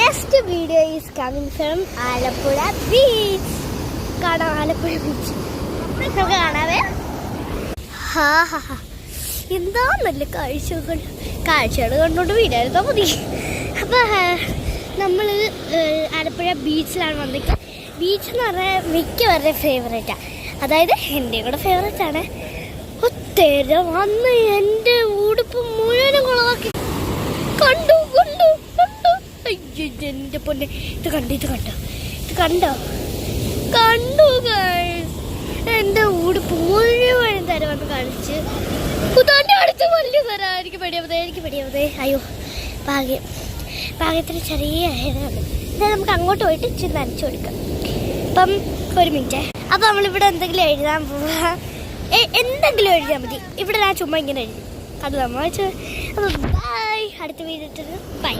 Next video is coming from Alappuzha beach. കാണാം Alappuzha beach നമുക്ക് കാണാവേ. എന്താ നല്ല കാഴ്ചകൾ കണ്ടോണ്ട് വീടായിരുന്നോ മതി. അപ്പോൾ നമ്മൾ ആലപ്പുഴ ബീച്ചിലാണ് വന്നിട്ട്. ബീച്ച് എന്ന് പറഞ്ഞാൽ മിക്കവരുടെ ഫേവറേറ്റാണ്, അതായത് എൻ്റെ കൂടെ ഫേവറേറ്റാണ്. ഒത്തിരി വന്ന് എൻ്റെ ഉടുപ്പ് മുഴുവനും കുളമാക്കി. കണ്ടു കണ്ടു കണ്ടു അയ്യോ എൻ്റെ പൊന്നെ, ഇത് കണ്ടോ കണ്ടു എൻ്റെ ഉടുപ്പ് മുഴുവനും തരം വന്ന് കളിച്ച് കുതാൻ്റെ അടുത്ത് വലിയ തരാം. എനിക്ക് പേടിയാവതേ അയ്യോ പാകത്തിന് ചെറിയ ആയതാണ്. എന്നാൽ നമുക്ക് അങ്ങോട്ട് പോയിട്ട് ഇച്ചിരി നനച്ചു കൊടുക്കാം. അപ്പം ഒരു മിനിറ്റ്. അപ്പം നമ്മളിവിടെ എന്തെങ്കിലും എഴുതാൻ പോവാ, എന്തെങ്കിലും എഴുതിയാൽ മതി. ഇവിടെ ഞാൻ ചുമ്മാ ഇങ്ങനെ എഴുതി അത് നമ്മൾ. അപ്പോൾ ബൈ, അടുത്ത വീഡിയോ ബൈ.